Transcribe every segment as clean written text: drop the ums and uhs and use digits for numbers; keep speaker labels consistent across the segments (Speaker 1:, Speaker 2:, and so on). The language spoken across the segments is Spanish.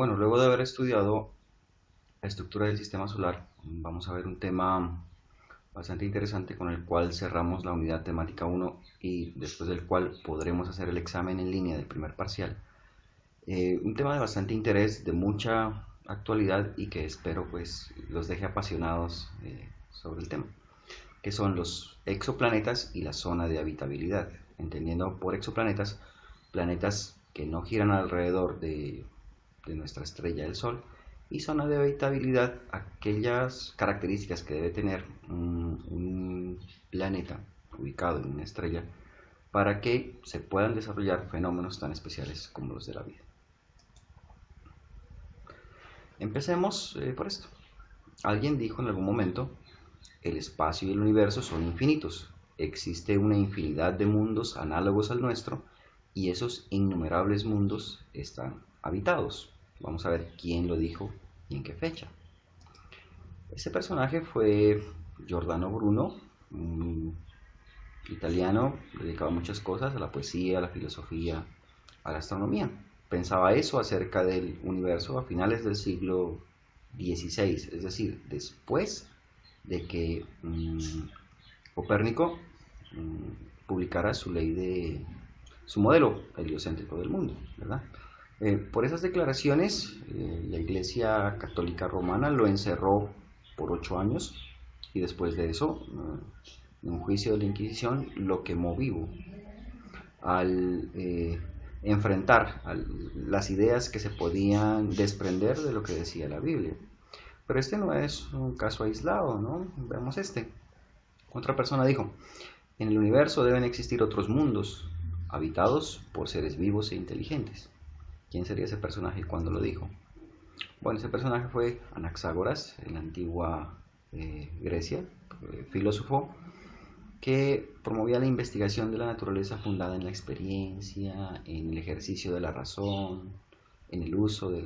Speaker 1: Bueno, luego de haber estudiado la estructura del sistema solar, vamos a ver un tema bastante interesante con el cual cerramos la unidad temática 1 y después del cual podremos hacer el examen en línea del primer parcial. Un tema de bastante interés, de mucha actualidad y que espero pues los deje apasionados sobre el tema, que son los exoplanetas y la zona de habitabilidad. Entendiendo por exoplanetas, planetas que no giran alrededor de nuestra estrella, el Sol, y zona de habitabilidad, aquellas características que debe tener un planeta ubicado en una estrella para que se puedan desarrollar fenómenos tan especiales como los de la vida. Empecemos por esto. Alguien dijo en algún momento, el espacio y el universo son infinitos. Existe una infinidad de mundos análogos al nuestro y esos innumerables mundos están habitados. Vamos a ver quién lo dijo y en qué fecha. Ese personaje fue Giordano Bruno, un italiano dedicado a muchas cosas, a la poesía, a la filosofía, a la astronomía. Pensaba eso acerca del universo a finales del siglo XVI, es decir, después de que Copérnico publicara su ley de su modelo heliocéntrico del mundo, ¿verdad? Por esas declaraciones, la Iglesia Católica Romana lo encerró por 8 años y después de eso, en un juicio de la Inquisición, lo quemó vivo al enfrentar las ideas que se podían desprender de lo que decía la Biblia. Pero este no es un caso aislado, ¿no? Veamos este. Otra persona dijo, en el universo deben existir otros mundos, habitados por seres vivos e inteligentes. ¿Quién sería ese personaje y cuándo lo dijo? Bueno, ese personaje fue Anaxágoras, en la antigua Grecia, filósofo que promovía la investigación de la naturaleza fundada en la experiencia, en el ejercicio de la razón, en el uso de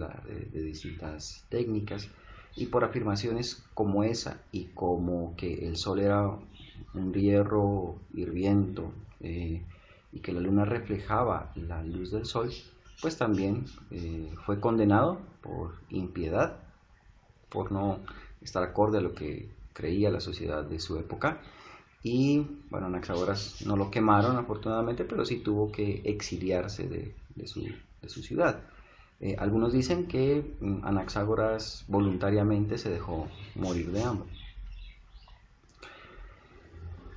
Speaker 1: distintas técnicas, y por afirmaciones como esa y como que el sol era un hierro hirviendo y que la luna reflejaba la luz del sol, pues también fue condenado por impiedad, por no estar acorde a lo que creía la sociedad de su época. Y bueno, Anaxágoras no lo quemaron afortunadamente, pero sí tuvo que exiliarse de su ciudad. Algunos dicen que Anaxágoras voluntariamente se dejó morir de hambre.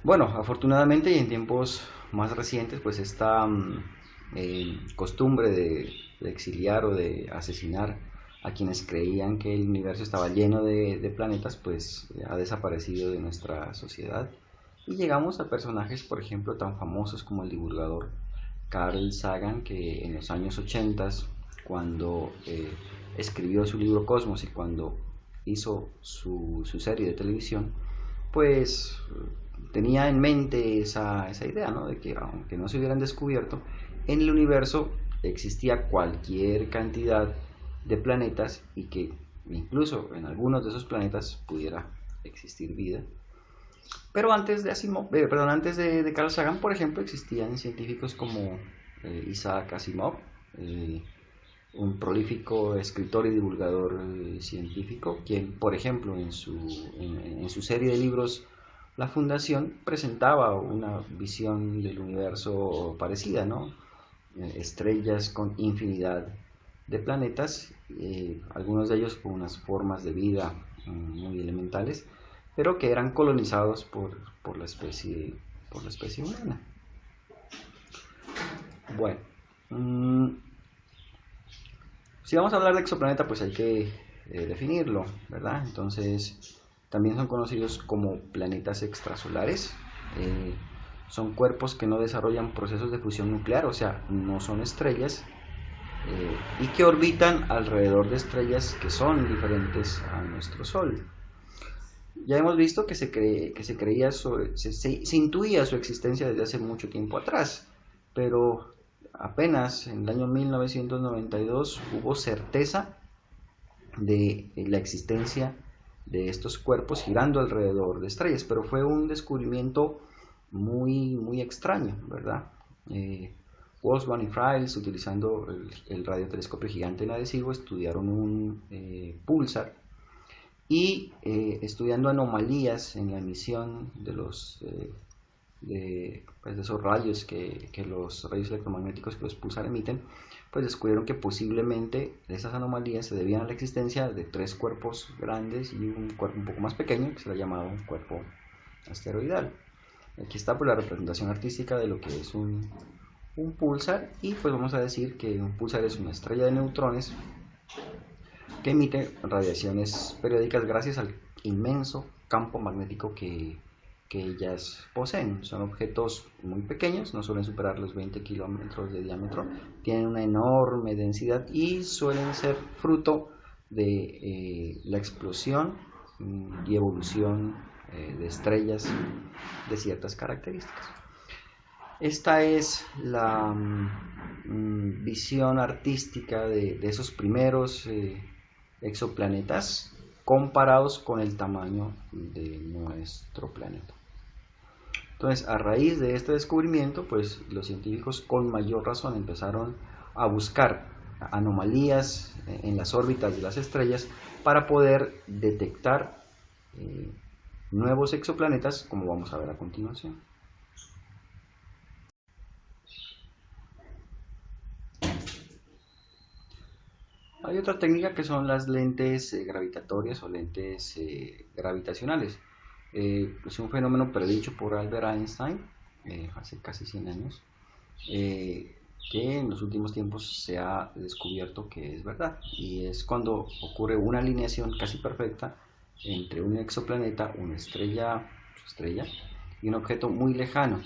Speaker 1: Bueno, afortunadamente y en tiempos más recientes, pues esta costumbre de exiliar o de asesinar a quienes creían que el universo estaba lleno de planetas, pues ha desaparecido de nuestra sociedad. Y llegamos a personajes, por ejemplo, tan famosos como el divulgador Carl Sagan, que en los años 80, cuando escribió su libro Cosmos y cuando hizo su serie de televisión, pues tenía en mente esa idea, ¿no? De que aunque no se hubieran descubierto, en el universo existía cualquier cantidad de planetas y que incluso en algunos de esos planetas pudiera existir vida. Pero antes de Asimov, antes de Carl Sagan, por ejemplo, existían científicos como Isaac Asimov, un prolífico escritor y divulgador científico, quien, por ejemplo, en su serie de libros La Fundación, presentaba una visión del universo parecida, ¿no? Estrellas con infinidad de planetas, algunos de ellos con unas formas de vida muy elementales, pero que eran colonizados por la especie humana. Bueno, si vamos a hablar de exoplaneta, pues hay que definirlo, ¿verdad? Entonces, también son conocidos como planetas extrasolares. Son cuerpos que no desarrollan procesos de fusión nuclear, o sea, no son estrellas, y que orbitan alrededor de estrellas que son diferentes a nuestro Sol. Ya hemos visto que se intuía su existencia desde hace mucho tiempo atrás, pero apenas en el año 1992 hubo certeza de la existencia de estos cuerpos girando alrededor de estrellas, pero fue un descubrimiento muy extraño, ¿verdad? Boltzmann y Frails, utilizando el radiotelescopio gigante en adhesivo, estudiaron un púlsar y estudiando anomalías en la emisión de pues de esos rayos que los rayos electromagnéticos que los pulsar emiten, pues descubrieron que posiblemente esas anomalías se debían a la existencia de 3 cuerpos grandes y un cuerpo un poco más pequeño que se le ha llamado un cuerpo asteroidal. Aquí está por la representación artística de lo que es un pulsar, y pues vamos a decir que un pulsar es una estrella de neutrones que emite radiaciones periódicas gracias al inmenso campo magnético que ellas poseen. Son objetos muy pequeños, no suelen superar los 20 kilómetros de diámetro, tienen una enorme densidad y suelen ser fruto de la explosión y evolución de estrellas de ciertas características. Esta es la visión artística de esos primeros exoplanetas comparados con el tamaño de nuestro planeta. Entonces, a raíz de este descubrimiento, pues los científicos con mayor razón empezaron a buscar anomalías en las órbitas de las estrellas para poder detectar nuevos exoplanetas, como vamos a ver a continuación. Hay otra técnica que son las lentes gravitatorias o lentes gravitacionales. Es un fenómeno predicho por Albert Einstein hace casi 100 años, que en los últimos tiempos se ha descubierto que es verdad, y es cuando ocurre una alineación casi perfecta entre un exoplaneta, una estrella, y un objeto muy lejano.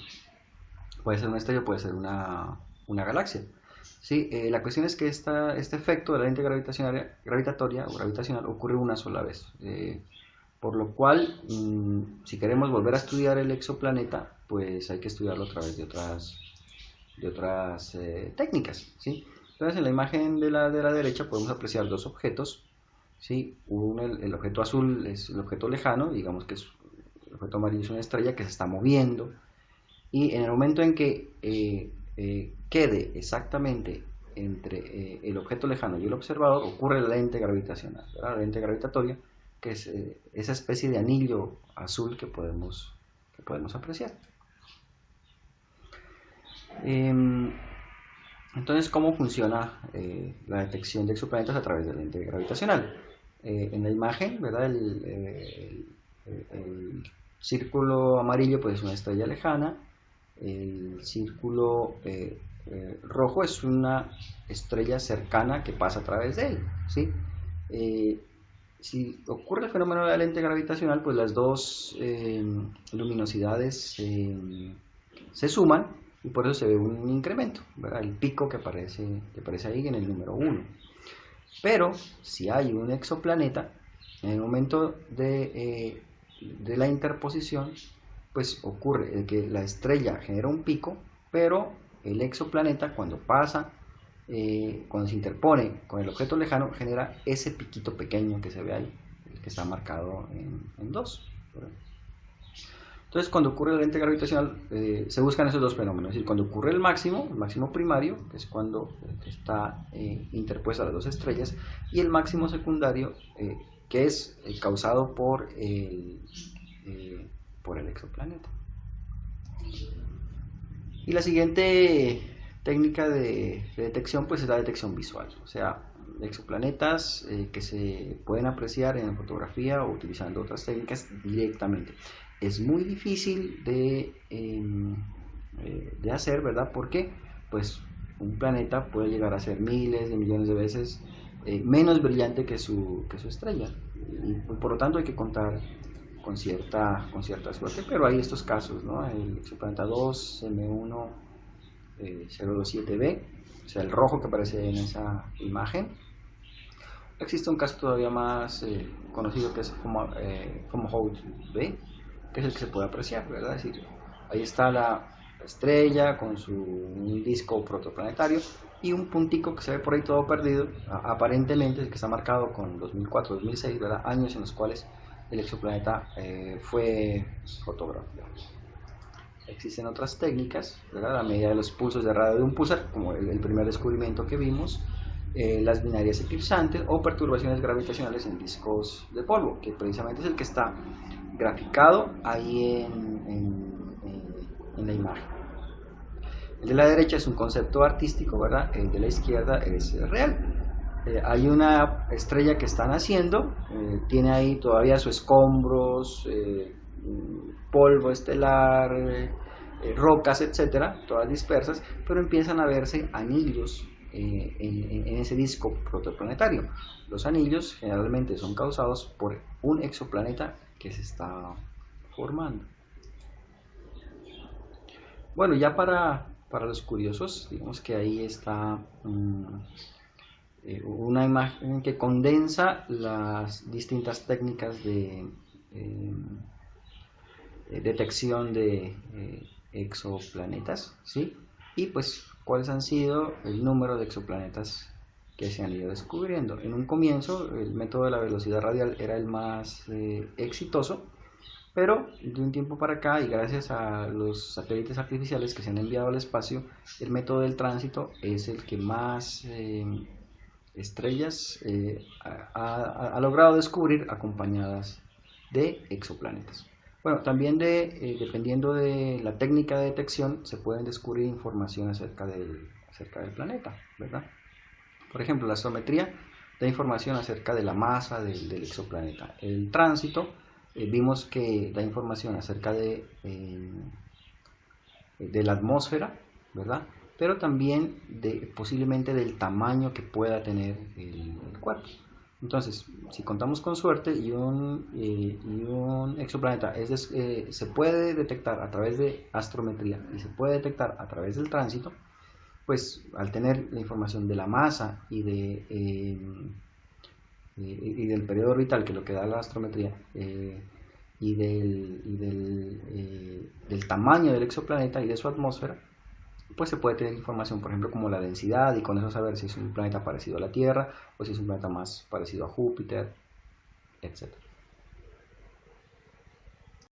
Speaker 1: Puede ser una estrella, puede ser una galaxia. Sí, la cuestión es que este efecto de la lente gravitatoria o gravitacional ocurre una sola vez, por lo cual si queremos volver a estudiar el exoplaneta, pues hay que estudiarlo a través de otras técnicas, ¿sí? Entonces en la imagen de la derecha podemos apreciar dos objetos, ¿sí? El objeto azul es el objeto lejano, digamos que el objeto amarillo es una estrella que se está moviendo, y en el momento en que quede exactamente entre el objeto lejano y el observador, ocurre la lente gravitacional, ¿verdad? La lente gravitatoria, que es esa especie de anillo azul que podemos apreciar. Entonces, ¿cómo funciona la detección de exoplanetas a través de la lente gravitacional? En la imagen, ¿verdad? El círculo amarillo pues, es una estrella lejana, el círculo rojo es una estrella cercana que pasa a través de él, ¿sí? Si ocurre el fenómeno de la lente gravitacional, pues las dos luminosidades se suman y por eso se ve un incremento, ¿verdad? El pico que aparece ahí en el número 1. Pero si hay un exoplaneta, en el momento de la interposición, pues ocurre que la estrella genera un pico, pero el exoplaneta cuando pasa, cuando se interpone con el objeto lejano, genera ese piquito pequeño que se ve ahí, que está marcado en 2. Entonces, cuando ocurre la lente gravitacional, se buscan esos dos fenómenos. Es decir, cuando ocurre el máximo primario, que es cuando está interpuesta las dos estrellas, y el máximo secundario, que es causado por el exoplaneta. Y la siguiente técnica de detección pues es la detección visual, o sea, exoplanetas que se pueden apreciar en fotografía o utilizando otras técnicas directamente. Es muy difícil de hacer, ¿verdad? Porque pues un planeta puede llegar a ser miles de millones de veces menos brillante que su estrella, y por lo tanto hay que contar con cierta suerte, pero hay estos casos, ¿no? El exoplaneta 2 M1 027b, o sea, el rojo que aparece en esa imagen. Existe un caso todavía más conocido que es Fomalhaut B, que es el que se puede apreciar, ¿verdad? Es decir, ahí está la estrella con un disco protoplanetario y un puntico que se ve por ahí todo perdido, aparentemente el que está marcado con 2004-2006, ¿verdad? Años en los cuales el exoplaneta fue fotografiado. existen otras técnicas, ¿verdad? A medida de los pulsos de radio de un pulsar, como el primer descubrimiento que vimos, las binarias eclipsantes o perturbaciones gravitacionales en discos de polvo, que precisamente es el que está graficado ahí en la imagen. El de la derecha es un concepto artístico, ¿verdad? El de la izquierda es real. Hay una estrella que está naciendo, tiene ahí todavía sus escombros, polvo estelar, rocas, etcétera, todas dispersas, pero empiezan a verse anillos en ese disco protoplanetario. Los anillos generalmente son causados por un exoplaneta que se está formando. Bueno, ya para los curiosos, digamos que ahí está una imagen que condensa las distintas técnicas de detección de exoplanetas, ¿sí? Y pues cuáles han sido el número de exoplanetas que se han ido descubriendo. En un comienzo el método de la velocidad radial era el más exitoso, pero de un tiempo para acá y gracias a los satélites artificiales que se han enviado al espacio, el método del tránsito es el que más estrellas ha logrado descubrir acompañadas de exoplanetas. Bueno, también dependiendo de la técnica de detección se pueden descubrir información acerca del planeta, ¿verdad? Por ejemplo, la astrometría da información acerca de la masa del exoplaneta. El tránsito vimos que da información acerca de la atmósfera, ¿verdad? Pero también posiblemente del tamaño que pueda tener el cuerpo. Entonces, si contamos con suerte y un exoplaneta se puede detectar a través de astrometría y se puede detectar a través del tránsito, pues al tener la información de la masa y del periodo orbital, que es lo que da la astrometría, y del tamaño del exoplaneta y de su atmósfera, pues se puede tener información, por ejemplo, como la densidad, y con eso saber si es un planeta parecido a la Tierra o si es un planeta más parecido a Júpiter, etc.